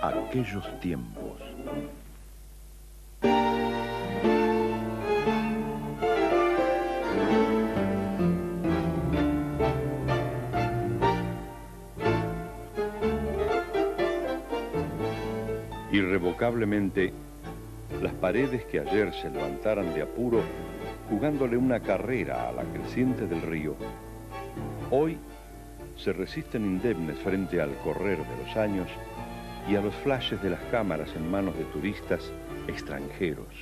Aquellos tiempos. Irrevocablemente, las paredes que ayer se levantaran de apuro, jugándole una carrera a la creciente del río, hoy se resisten indemnes frente al correr de los años y a los flashes de las cámaras en manos de turistas extranjeros.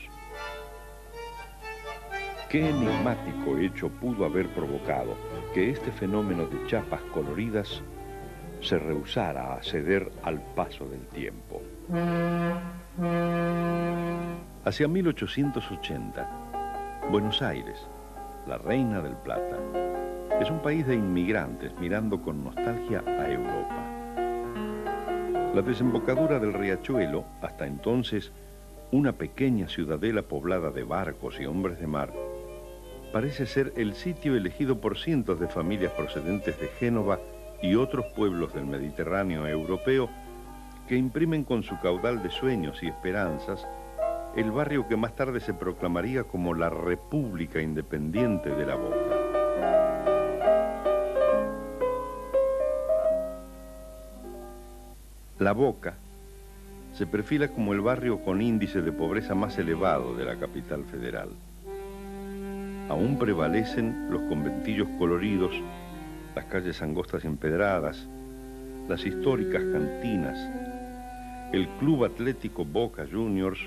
¿Qué enigmático hecho pudo haber provocado que este fenómeno de chapas coloridas se rehusara a ceder al paso del tiempo? Hacia 1880, Buenos Aires, la reina del Plata, es un país de inmigrantes mirando con nostalgia a Europa. La desembocadura del riachuelo, hasta entonces una pequeña ciudadela poblada de barcos y hombres de mar, parece ser el sitio elegido por cientos de familias procedentes de Génova y otros pueblos del Mediterráneo europeo que imprimen con su caudal de sueños y esperanzas el barrio que más tarde se proclamaría como la República Independiente de la Boca. La Boca se perfila como el barrio con índice de pobreza más elevado de la capital federal. Aún prevalecen los conventillos coloridos, las calles angostas y empedradas, las históricas cantinas, el Club Atlético Boca Juniors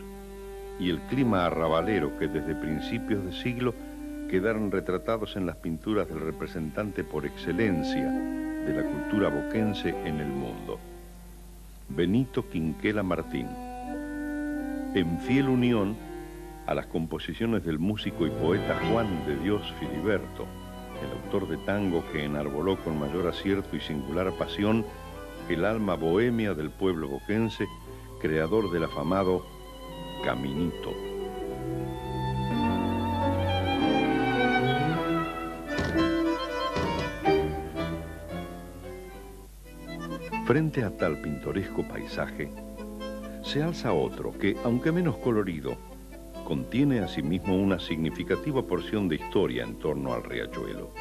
y el clima arrabalero que desde principios de siglo quedaron retratados en las pinturas del representante por excelencia de la cultura boquense en el mundo, Benito Quinquela Martín, en fiel unión a las composiciones del músico y poeta Juan de Dios Filiberto, el autor de tango que enarboló con mayor acierto y singular pasión el alma bohemia del pueblo boquense, creador del afamado Caminito. Frente a tal pintoresco paisaje, se alza otro que, aunque menos colorido, contiene asimismo una significativa porción de historia en torno al riachuelo.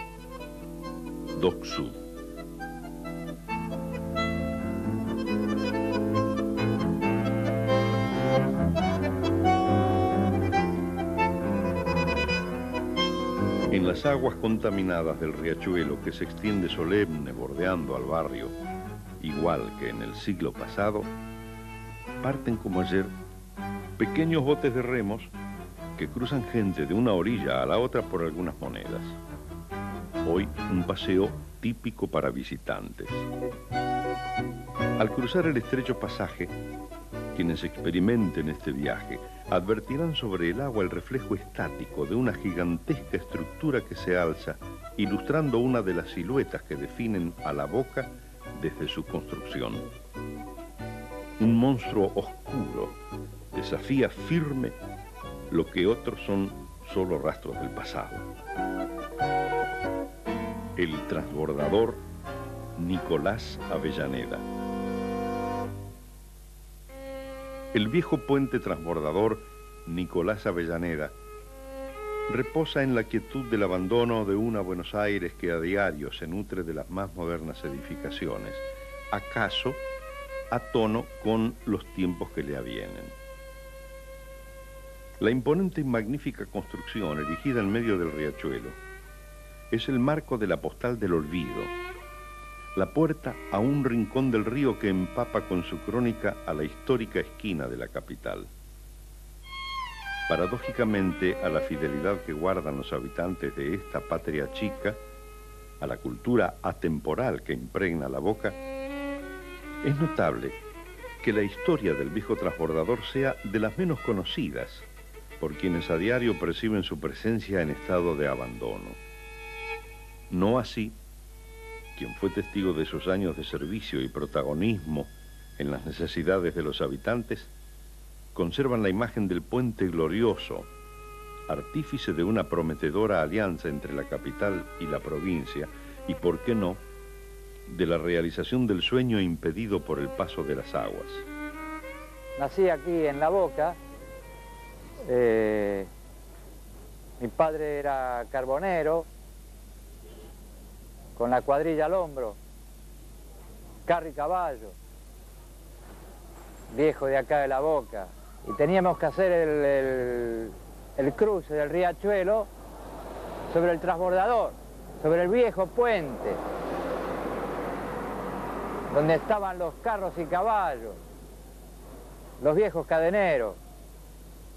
Dock Sud. En las aguas contaminadas del riachuelo que se extiende solemne bordeando al barrio, igual que en el siglo pasado, parten como ayer pequeños botes de remos que cruzan gente de una orilla a la otra por algunas monedas. Hoy un paseo típico para visitantes. Al cruzar el estrecho pasaje, quienes experimenten este viaje advertirán sobre el agua el reflejo estático de una gigantesca estructura que se alza, ilustrando una de las siluetas que definen a la Boca desde su construcción. Un monstruo oscuro desafía firme lo que otros son solo rastros del pasado. El transbordador Nicolás Avellaneda. El viejo puente transbordador Nicolás Avellaneda reposa en la quietud del abandono de una Buenos Aires que a diario se nutre de las más modernas edificaciones, acaso a tono con los tiempos que le avienen. La imponente y magnífica construcción erigida en medio del riachuelo es el marco de la postal del olvido, la puerta a un rincón del río que empapa con su crónica a la histórica esquina de la capital. Paradójicamente, a la fidelidad que guardan los habitantes de esta patria chica, a la cultura atemporal que impregna la Boca, es notable que la historia del viejo transbordador sea de las menos conocidas por quienes a diario perciben su presencia en estado de abandono. No así quien fue testigo de esos años de servicio y protagonismo en las necesidades de los habitantes, conservan la imagen del puente glorioso, artífice de una prometedora alianza entre la capital y la provincia, y, por qué no, de la realización del sueño impedido por el paso de las aguas. Nací aquí en La Boca. Mi padre era carbonero, con la cuadrilla al hombro, carro y caballo, viejo de acá de La Boca. Y teníamos que hacer el cruce del riachuelo sobre el transbordador, sobre el viejo puente, donde estaban los carros y caballos, los viejos cadeneros.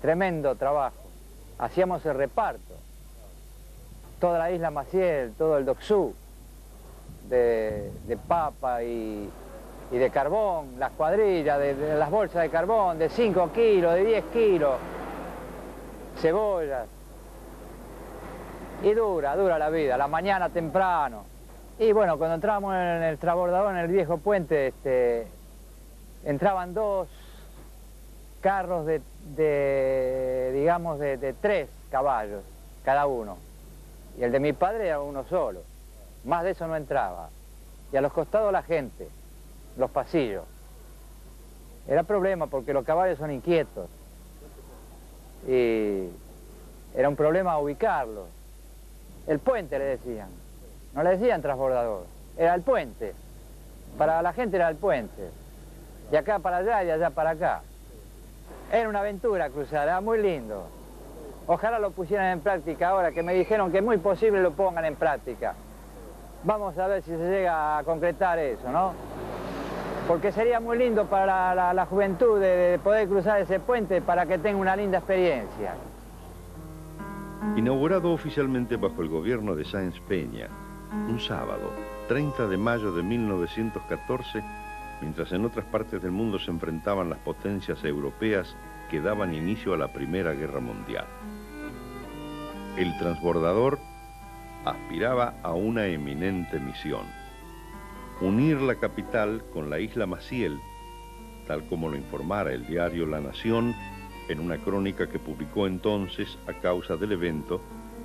Tremendo trabajo. Hacíamos el reparto. Toda la isla Maciel, todo el Docsú, de papa y de carbón, las cuadrillas, de las bolsas de carbón, de 5 kilos, de 10 kilos, cebollas. Y dura la vida, la mañana temprano. Y bueno, cuando entrábamos en el transbordador, en el viejo puente, entraban 2 carros digamos, de 3 caballos cada uno. Y el de mi padre era uno solo. Más de eso no entraba. Y a los costados la gente, los pasillos. Era problema porque los caballos son inquietos. Y era un problema ubicarlos. El puente le decían. No le decían transbordador. Era el puente. Para la gente era el puente. De acá para allá y de allá para acá. Era una aventura cruzar, era muy lindo. Ojalá lo pusieran en práctica ahora, que me dijeron que es muy posible lo pongan en práctica. Vamos a ver si se llega a concretar eso, ¿no? Porque sería muy lindo para la juventud de poder cruzar ese puente para que tenga una linda experiencia. Inaugurado oficialmente bajo el gobierno de Sáenz Peña, un sábado, 30 de mayo de 1914, mientras en otras partes del mundo se enfrentaban las potencias europeas que daban inicio a la Primera Guerra Mundial. El transbordador aspiraba a una eminente misión: unir la capital con la isla Maciel, tal como lo informara el diario La Nación en una crónica que publicó entonces a causa del evento,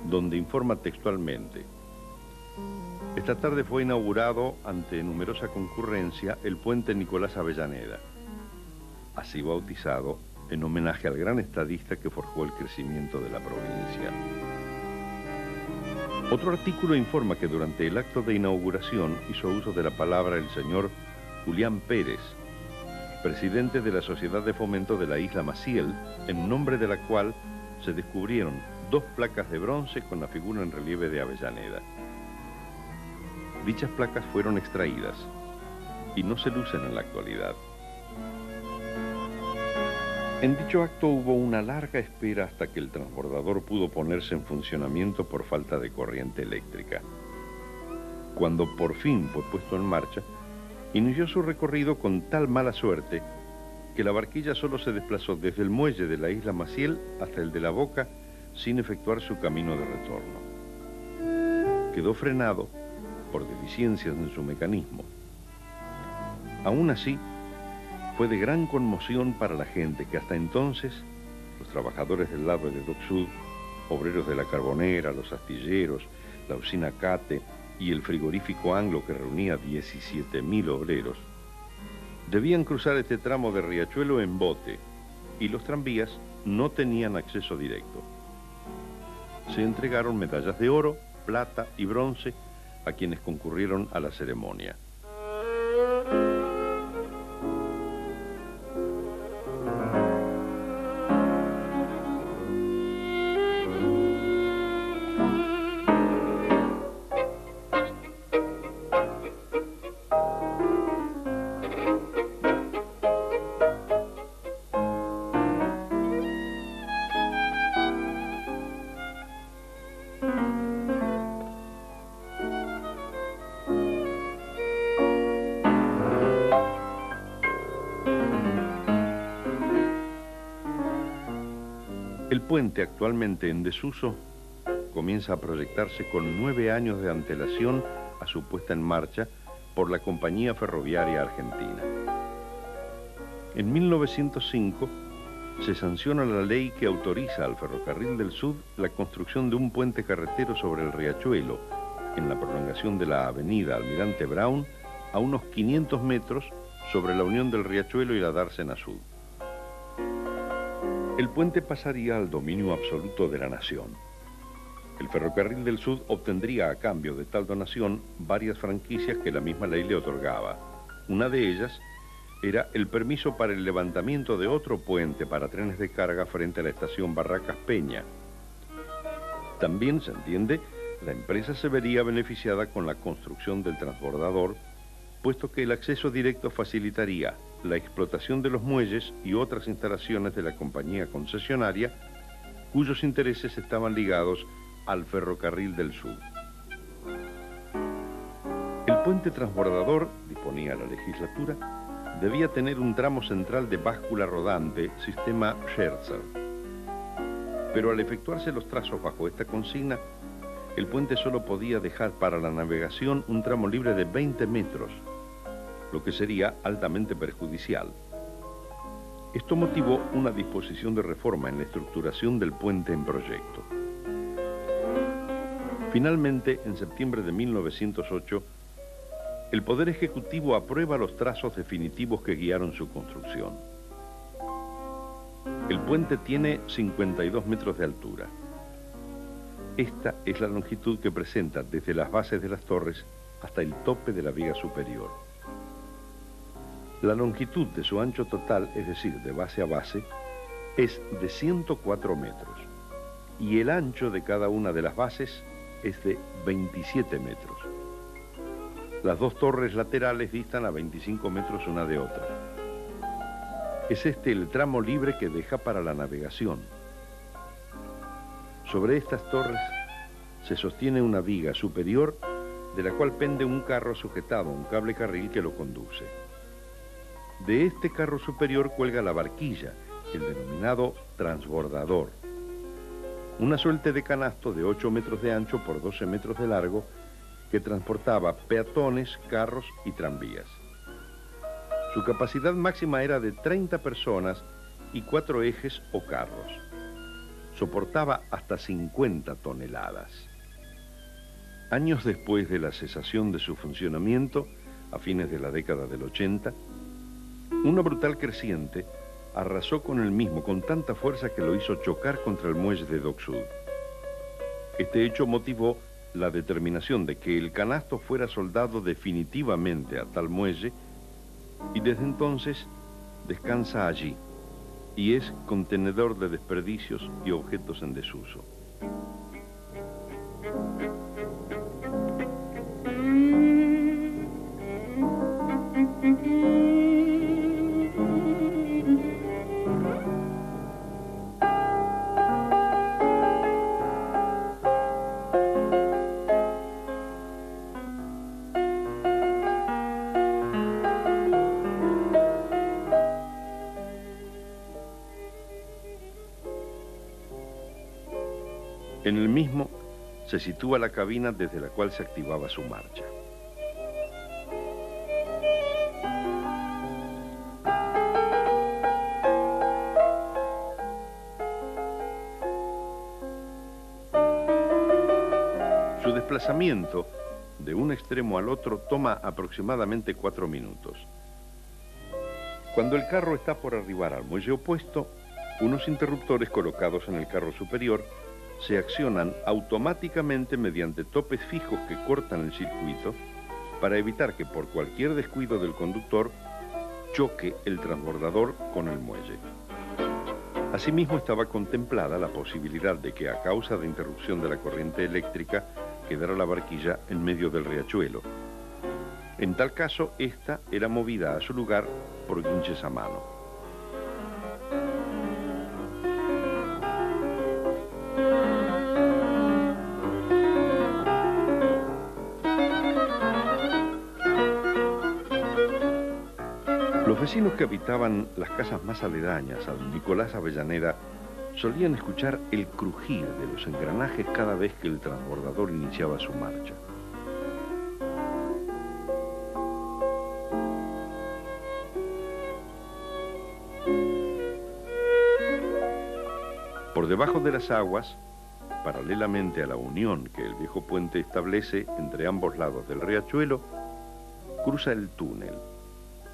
donde informa textualmente: esta tarde fue inaugurado, ante numerosa concurrencia, el puente Nicolás Avellaneda, así bautizado en homenaje al gran estadista que forjó el crecimiento de la provincia. Otro artículo informa que durante el acto de inauguración hizo uso de la palabra el señor Julián Pérez, presidente de la Sociedad de Fomento de la isla Maciel, en nombre de la cual se descubrieron 2 placas de bronce con la figura en relieve de Avellaneda. Dichas placas fueron extraídas y no se lucen en la actualidad. En dicho acto hubo una larga espera hasta que el transbordador pudo ponerse en funcionamiento por falta de corriente eléctrica. Cuando por fin fue puesto en marcha, inició su recorrido con tal mala suerte que la barquilla solo se desplazó desde el muelle de la isla Maciel hasta el de La Boca sin efectuar su camino de retorno. Quedó frenado por deficiencias en su mecanismo. Aún así, fue de gran conmoción para la gente que hasta entonces, los trabajadores del lado de Docsud, obreros de la carbonera, los astilleros, la usina Cate y el frigorífico Anglo que reunía 17.000 obreros, debían cruzar este tramo de riachuelo en bote y los tranvías no tenían acceso directo. Se entregaron medallas de oro, plata y bronce a quienes concurrieron a la ceremonia. El puente, actualmente en desuso, comienza a proyectarse con 9 años de antelación a su puesta en marcha por la Compañía Ferroviaria Argentina. En 1905 se sanciona la ley que autoriza al Ferrocarril del Sud la construcción de un puente carretero sobre el Riachuelo, en la prolongación de la avenida Almirante Brown, a unos 500 metros sobre la unión del Riachuelo y la Dársena Sud. El puente pasaría al dominio absoluto de la nación. El Ferrocarril del Sud obtendría a cambio de tal donación varias franquicias que la misma ley le otorgaba. Una de ellas era el permiso para el levantamiento de otro puente para trenes de carga frente a la estación Barracas Peña. También, se entiende, la empresa se vería beneficiada con la construcción del transbordador, puesto que el acceso directo facilitaría la explotación de los muelles y otras instalaciones de la compañía concesionaria, cuyos intereses estaban ligados al Ferrocarril del Sud. El puente transbordador, disponía la legislatura, debía tener un tramo central de báscula rodante, sistema Scherzer. Pero al efectuarse los trazos bajo esta consigna, el puente solo podía dejar para la navegación un tramo libre de 20 metros, lo que sería altamente perjudicial. Esto motivó una disposición de reforma en la estructuración del puente en proyecto. Finalmente, en septiembre de 1908, el Poder Ejecutivo aprueba los trazos definitivos que guiaron su construcción. El puente tiene 52 metros de altura. Esta es la longitud que presenta desde las bases de las torres hasta el tope de la viga superior. La longitud de su ancho total, es decir, de base a base, es de 104 metros y el ancho de cada una de las bases es de 27 metros. Las dos torres laterales distan a 25 metros una de otra. Es este el tramo libre que deja para la navegación. Sobre estas torres se sostiene una viga superior de la cual pende un carro sujetado a un cable carril que lo conduce. De este carro superior cuelga la barquilla, el denominado transbordador. Una suerte de canasto de 8 metros de ancho por 12 metros de largo que transportaba peatones, carros y tranvías. Su capacidad máxima era de 30 personas y 4 ejes o carros. Soportaba hasta 50 toneladas. Años después de la cesación de su funcionamiento, a fines de la década del 80, una brutal creciente arrasó con el mismo con tanta fuerza que lo hizo chocar contra el muelle de Dock Sud. Este hecho motivó la determinación de que el canasto fuera soldado definitivamente a tal muelle y desde entonces descansa allí y es contenedor de desperdicios y objetos en desuso. En el mismo se sitúa la cabina desde la cual se activaba su marcha. Su desplazamiento de un extremo al otro toma aproximadamente 4 minutos. Cuando el carro está por arribar al muelle opuesto, unos interruptores colocados en el carro superior se accionan automáticamente mediante topes fijos que cortan el circuito para evitar que por cualquier descuido del conductor choque el transbordador con el muelle. Asimismo, estaba contemplada la posibilidad de que a causa de interrupción de la corriente eléctrica quedara la barquilla en medio del riachuelo. En tal caso, esta era movida a su lugar por guinches a mano. Los vecinos que habitaban las casas más aledañas a don Nicolás Avellaneda solían escuchar el crujir de los engranajes cada vez que el transbordador iniciaba su marcha. Por debajo de las aguas, paralelamente a la unión que el viejo puente establece entre ambos lados del riachuelo, cruza el túnel,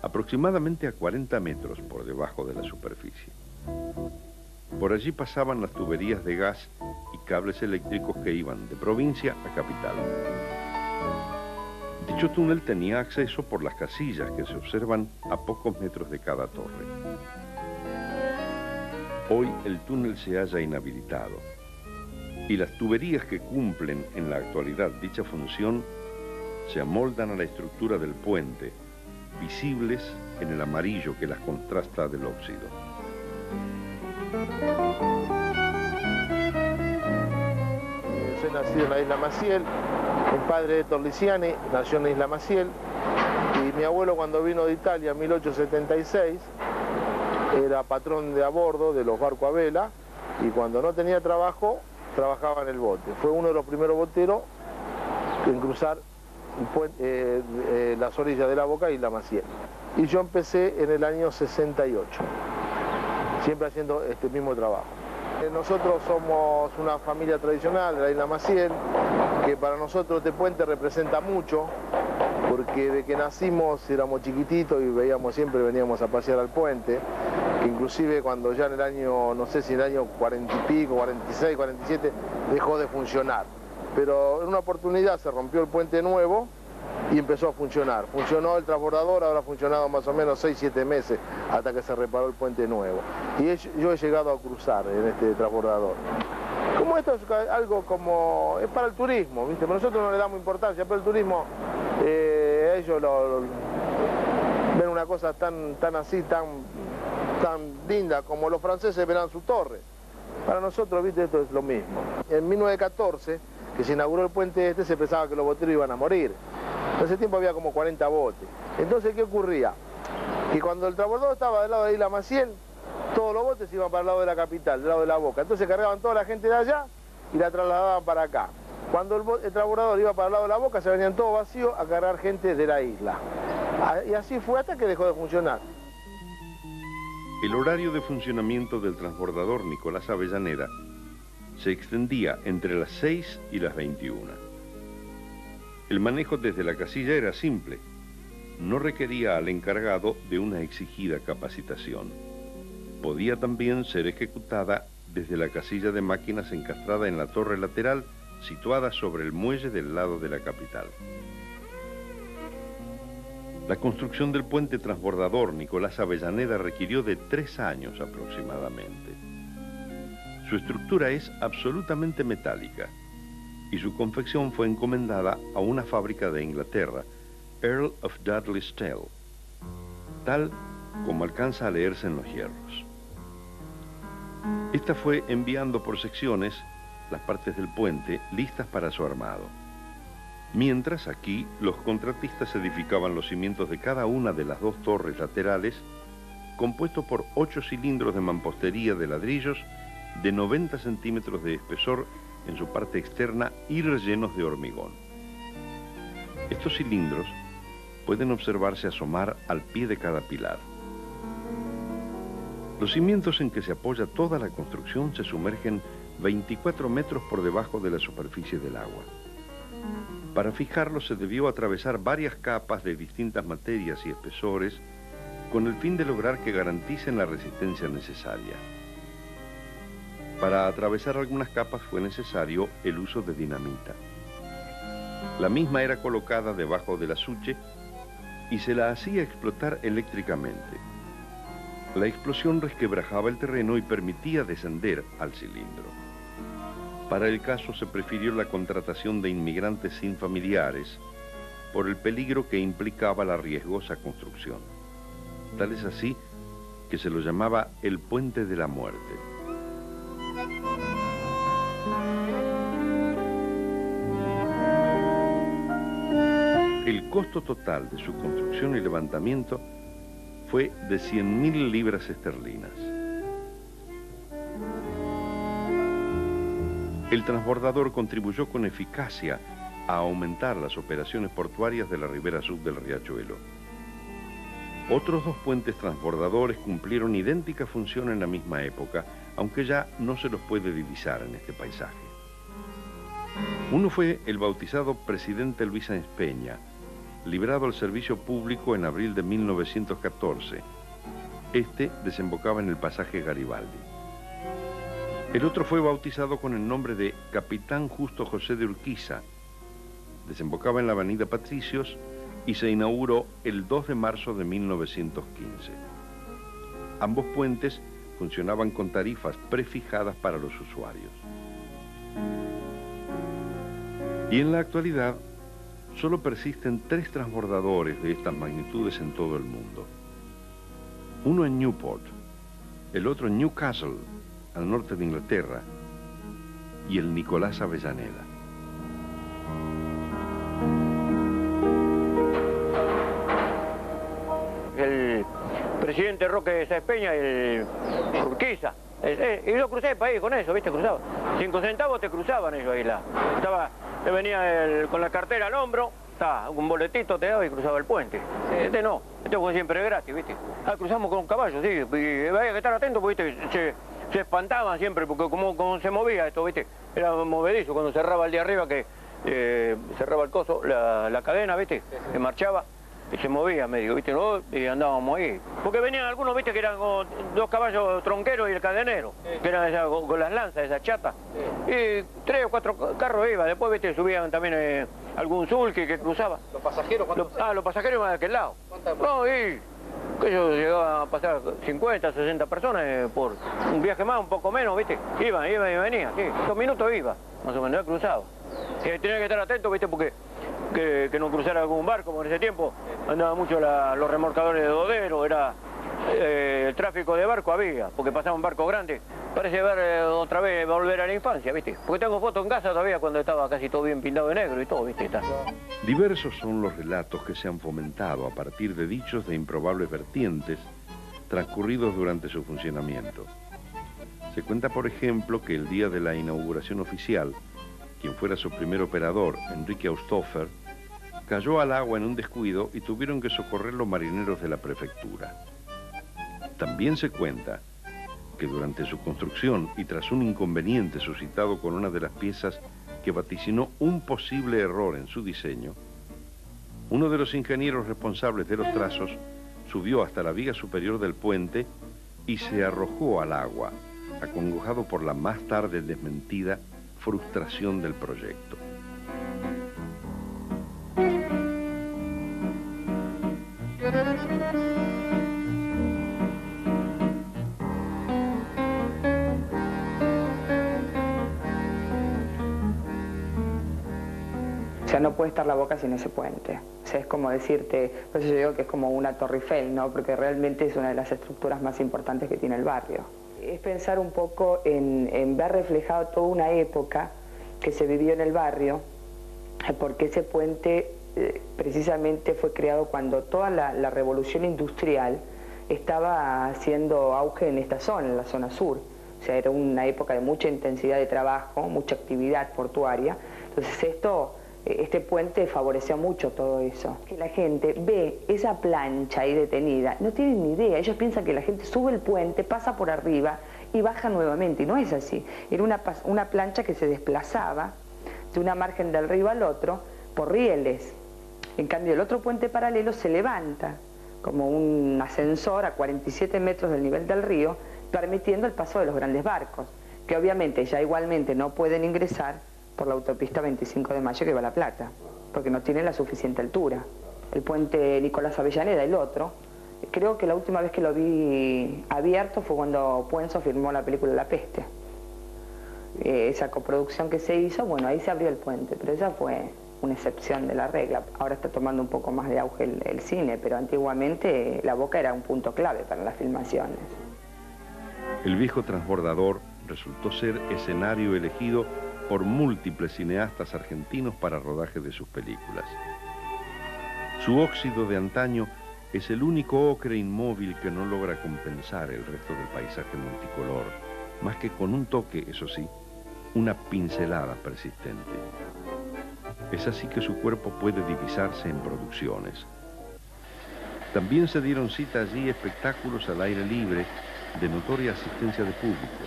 aproximadamente a 40 metros por debajo de la superficie. Por allí pasaban las tuberías de gas y cables eléctricos que iban de provincia a capital. Dicho túnel tenía acceso por las casillas que se observan a pocos metros de cada torre. Hoy el túnel se halla inhabilitado y las tuberías que cumplen en la actualidad dicha función se amoldan a la estructura del puente, visibles en el amarillo que las contrasta del óxido. Soy nacido en la isla Maciel, mi padre Héctor Liciani nació en la isla Maciel y mi abuelo cuando vino de Italia en 1876 era patrón de a bordo de los barcos a vela y cuando no tenía trabajo trabajaba en el bote. Fue uno de los primeros boteros en cruzar las orillas de la Boca y la Maciel. Y yo empecé en el año 68, siempre haciendo este mismo trabajo. Nosotros somos una familia tradicional de la isla Maciel, que para nosotros este puente representa mucho, porque de que nacimos éramos chiquititos y veníamos a pasear al puente, que inclusive cuando ya en el año, no sé si en el año 40 y pico, 46, 47, dejó de funcionar. Pero en una oportunidad se rompió el puente nuevo y empezó a funcionar. Funcionó el transbordador, ahora ha funcionado más o menos 6, 7 meses hasta que se reparó el puente nuevo. Y yo he llegado a cruzar en este transbordador. Como esto es algo como, es para el turismo, ¿viste? Pero nosotros no le damos importancia, pero el turismo, ellos ven una cosa tan linda como los franceses verán su torre. Para nosotros, ¿viste? Esto es lo mismo. En 1914, que se inauguró el puente este, se pensaba que los boteros iban a morir. En ese tiempo había como 40 botes. Entonces, ¿qué ocurría? Que cuando el transbordador estaba del lado de Isla Maciel, todos los botes iban para el lado de la capital, del lado de la Boca. Entonces cargaban toda la gente de allá y la trasladaban para acá. Cuando el transbordador iba para el lado de la Boca, se venían todos vacíos a cargar gente de la isla. Y así fue hasta que dejó de funcionar. El horario de funcionamiento del transbordador Nicolás Avellaneda se extendía entre las 6 y las 21. El manejo desde la casilla era simple. No requería al encargado de una exigida capacitación. Podía también ser ejecutada desde la casilla de máquinas encastrada en la torre lateral situada sobre el muelle del lado de la capital. La construcción del puente transbordador Nicolás Avellaneda requirió de 3 años aproximadamente. Su estructura es absolutamente metálica y su confección fue encomendada a una fábrica de Inglaterra, Earl of Dudley's Tell, tal como alcanza a leerse en los hierros. Esta fue enviando por secciones las partes del puente listas para su armado. Mientras aquí los contratistas edificaban los cimientos de cada una de las 2 torres laterales, compuestos por 8 cilindros de mampostería de ladrillos de 90 centímetros de espesor en su parte externa y rellenos de hormigón. Estos cilindros pueden observarse asomar al pie de cada pilar. Los cimientos en que se apoya toda la construcción se sumergen 24 metros por debajo de la superficie del agua. Para fijarlos se debió atravesar varias capas de distintas materias y espesores con el fin de lograr que garanticen la resistencia necesaria. Para atravesar algunas capas fue necesario el uso de dinamita. La misma era colocada debajo del azuche y se la hacía explotar eléctricamente. La explosión resquebrajaba el terreno y permitía descender al cilindro. Para el caso se prefirió la contratación de inmigrantes sin familiares por el peligro que implicaba la riesgosa construcción. Tal es así que se lo llamaba el Puente de la Muerte. El costo total de su construcción y levantamiento fue de 100.000 libras esterlinas. El transbordador contribuyó con eficacia a aumentar las operaciones portuarias de la ribera sur del riachuelo. Otros dos puentes transbordadores cumplieron idéntica función en la misma época, aunque ya no se los puede divisar en este paisaje. Uno fue el bautizado Presidente Luis Sáenz Peña, librado al servicio público en abril de 1914. Este desembocaba en el pasaje Garibaldi. El otro fue bautizado con el nombre de Capitán Justo José de Urquiza. Desembocaba en la avenida Patricios y se inauguró el 2 de marzo de 1915. Ambos puentes funcionaban con tarifas prefijadas para los usuarios. Y en la actualidad, solo persisten 3 transbordadores de estas magnitudes en todo el mundo. Uno en Newport, el otro en Newcastle, al norte de Inglaterra, y el Nicolás Avellaneda. El presidente Roque Sáenz Peña, el Urquiza, y yo crucé el país con eso, ¿viste? Cruzaba. 5 centavos te cruzaban ellos ahí. Te venía con la cartera al hombro, un boletito te daba y cruzaba el puente. Este no, este fue siempre gratis, ¿viste? Cruzamos con un caballo, sí, y había que estar atento, porque, ¿viste? Se espantaban siempre, porque como se movía esto, ¿viste? Era movedizo cuando cerraba el de arriba, que cerraba el coso, la cadena, ¿viste? Se marchaba y se movía medio, ¿viste? Y andábamos ahí. Porque venían algunos, ¿viste? Que eran con 2 caballos tronqueros y el cadenero, que eran con las lanzas, esas chatas. Y 3 o 4 carros iban, después, ¿viste? Subían también algún sulky que cruzaba. ¿Los pasajeros cuántos? Los pasajeros iban de aquel lado. No, y que ellos llegaban a pasar 50, 60 personas por un viaje más, un poco menos, ¿viste? Iban y venían, sí. 2 minutos iba, más o menos, he cruzado. Tenía que estar atento, ¿viste? Porque que no cruzara algún barco, como en ese tiempo andaban mucho los remolcadores de Dodero, era el tráfico de barco había, porque pasaba un barco grande. Parece ver otra vez volver a la infancia, ¿viste? Porque tengo fotos en casa todavía cuando estaba casi todo bien pintado de negro y todo, ¿viste? Diversos son los relatos que se han fomentado a partir de dichos de improbables vertientes transcurridos durante su funcionamiento. Se cuenta, por ejemplo, que el día de la inauguración oficial, quien fuera su primer operador, Enrique Austhofer, cayó al agua en un descuido y tuvieron que socorrerlo marineros de la prefectura. También se cuenta que durante su construcción y tras un inconveniente suscitado con una de las piezas que vaticinó un posible error en su diseño, uno de los ingenieros responsables de los trazos subió hasta la viga superior del puente y se arrojó al agua, acongojado por la más tarde desmentida frustración del proyecto. O sea, no puede estar La Boca sin ese puente. O sea, es como decirte, por eso yo digo que es como una Torre Eiffel, ¿no? Porque realmente es una de las estructuras más importantes que tiene el barrio. Es pensar un poco en ver reflejado toda una época que se vivió en el barrio, porque ese puente precisamente fue creado cuando toda la revolución industrial estaba haciendo auge en esta zona, en la zona sur. O sea, era una época de mucha intensidad de trabajo, mucha actividad portuaria. Entonces este puente favoreció mucho todo eso. Que la gente ve esa plancha ahí detenida, no tienen ni idea. Ellos piensan que la gente sube el puente, pasa por arriba y baja nuevamente, y no es así. Era una plancha que se desplazaba de una margen del río al otro por rieles. En cambio, el otro puente paralelo se levanta como un ascensor a 47 metros del nivel del río, permitiendo el paso de los grandes barcos, que obviamente ya igualmente no pueden ingresar por la autopista 25 de Mayo que va a La Plata, porque no tiene la suficiente altura. El puente Nicolás Avellaneda, el otro, creo que la última vez que lo vi abierto fue cuando Puenzo filmó la película La Peste. Esa coproducción que se hizo, bueno, ahí se abrió el puente, pero esa fue una excepción de la regla. Ahora está tomando un poco más de auge el cine, pero antiguamente La Boca era un punto clave para las filmaciones. El viejo transbordador resultó ser escenario elegido por múltiples cineastas argentinos para rodaje de sus películas. Su óxido de antaño es el único ocre inmóvil que no logra compensar el resto del paisaje multicolor, más que con un toque, eso sí, una pincelada persistente. Es así que su cuerpo puede divisarse en producciones. También se dieron cita allí espectáculos al aire libre de notoria asistencia de público.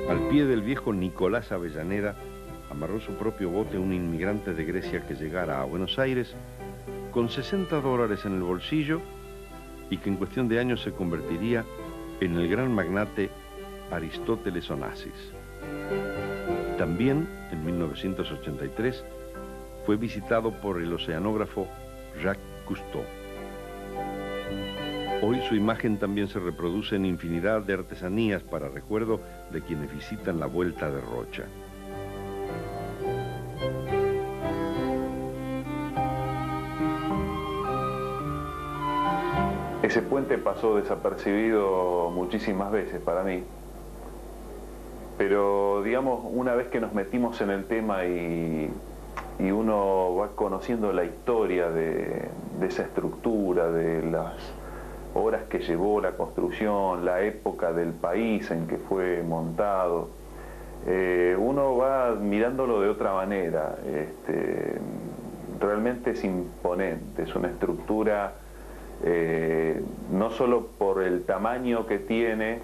Al pie del viejo Nicolás Avellaneda amarró su propio bote un inmigrante de Grecia que llegara a Buenos Aires con $60 en el bolsillo y que en cuestión de años se convertiría en el gran magnate Aristóteles Onassis. También, en 1983, fue visitado por el oceanógrafo Jacques Cousteau. Hoy su imagen también se reproduce en infinidad de artesanías para recuerdo de quienes visitan la Vuelta de Rocha. Ese puente pasó desapercibido muchísimas veces para mí, pero digamos, una vez que nos metimos en el tema y uno va conociendo la historia de esa estructura, de las horas que llevó la construcción, la época del país en que fue montado, uno va mirándolo de otra manera. Realmente es imponente, es una estructura no solo por el tamaño que tiene,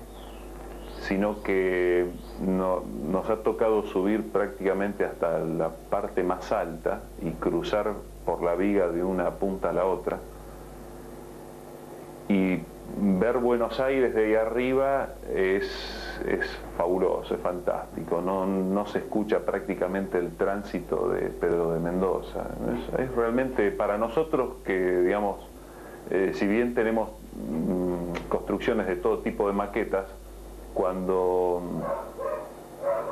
sino que nos ha tocado subir prácticamente hasta la parte más alta y cruzar por la viga de una punta a la otra. Y ver Buenos Aires de ahí arriba es fabuloso, es fantástico. No se escucha prácticamente el tránsito de Pedro de Mendoza. Es realmente para nosotros que, digamos, si bien tenemos construcciones de todo tipo de maquetas, cuando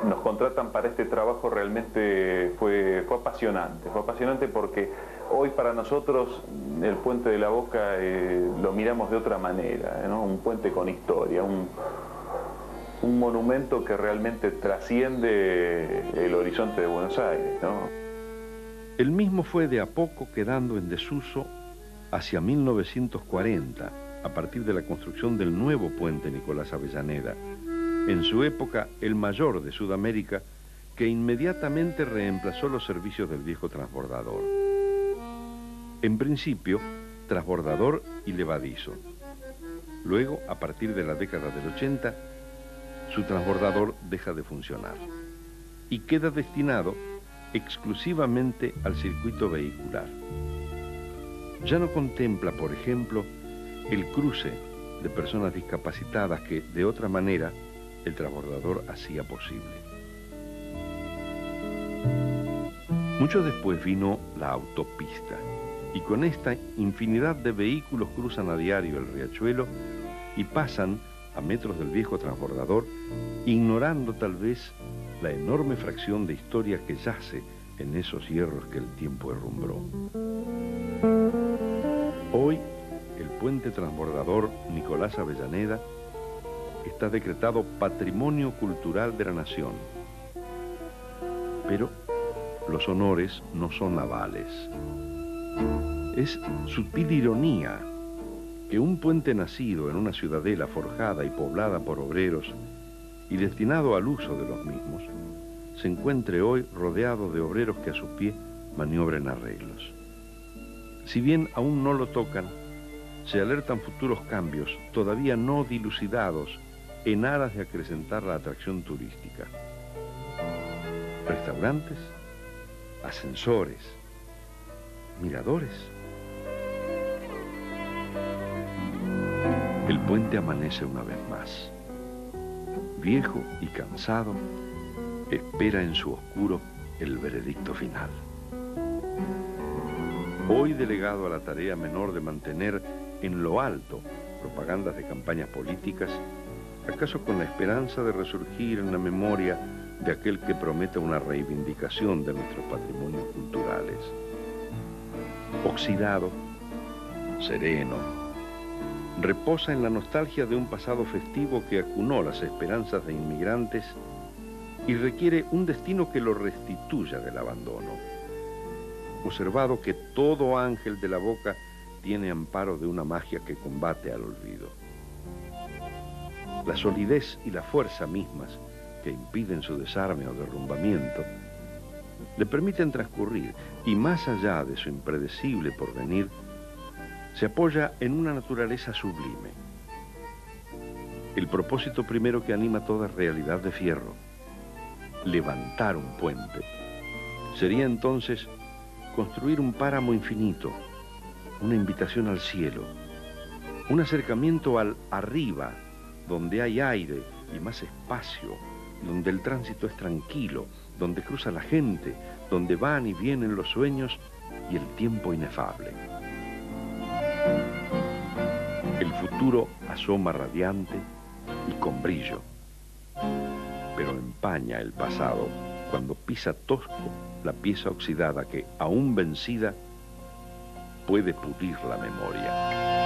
nos contratan para este trabajo realmente fue apasionante porque hoy para nosotros el Puente de la Boca lo miramos de otra manera, ¿no? Un puente con historia, un monumento que realmente trasciende el horizonte de Buenos Aires, ¿no? El mismo fue de a poco quedando en desuso hacia 1940, a partir de la construcción del nuevo puente Nicolás Avellaneda, en su época el mayor de Sudamérica, que inmediatamente reemplazó los servicios del viejo transbordador. En principio, transbordador y levadizo. Luego, a partir de la década del 80, su transbordador deja de funcionar y queda destinado exclusivamente al circuito vehicular. Ya no contempla, por ejemplo, el cruce de personas discapacitadas que, de otra manera, el transbordador hacía posible. Mucho después vino la autopista, y con esta infinidad de vehículos cruzan a diario el riachuelo y pasan a metros del viejo transbordador, ignorando tal vez la enorme fracción de historia que yace en esos hierros que el tiempo herrumbró. Hoy, el puente transbordador Nicolás Avellaneda está decretado Patrimonio Cultural de la Nación. Pero los honores no son navales. Es sutil ironía que un puente nacido en una ciudadela forjada y poblada por obreros y destinado al uso de los mismos, se encuentre hoy rodeado de obreros que a su pie maniobren arreglos. Si bien aún no lo tocan, se alertan futuros cambios todavía no dilucidados en aras de acrecentar la atracción turística. Restaurantes, ascensores, miradores. El puente amanece una vez más. Viejo y cansado, espera en su oscuro el veredicto final. Hoy delegado a la tarea menor de mantener en lo alto propagandas de campañas políticas, acaso con la esperanza de resurgir en la memoria de aquel que prometa una reivindicación de nuestros patrimonios culturales. Oxidado, sereno, reposa en la nostalgia de un pasado festivo que acunó las esperanzas de inmigrantes y requiere un destino que lo restituya del abandono. Observado que todo ángel de la Boca tiene amparo de una magia que combate al olvido. La solidez y la fuerza mismas que impiden su desarme o derrumbamiento, le permiten transcurrir y más allá de su impredecible porvenir, se apoya en una naturaleza sublime. El propósito primero que anima toda realidad de fierro, levantar un puente, sería entonces construir un páramo infinito, una invitación al cielo, un acercamiento al arriba, donde hay aire y más espacio, donde el tránsito es tranquilo, donde cruza la gente, donde van y vienen los sueños y el tiempo inefable. El futuro asoma radiante y con brillo, pero empaña el pasado cuando pisa tosco la pieza oxidada que, aún vencida, puede pulir la memoria.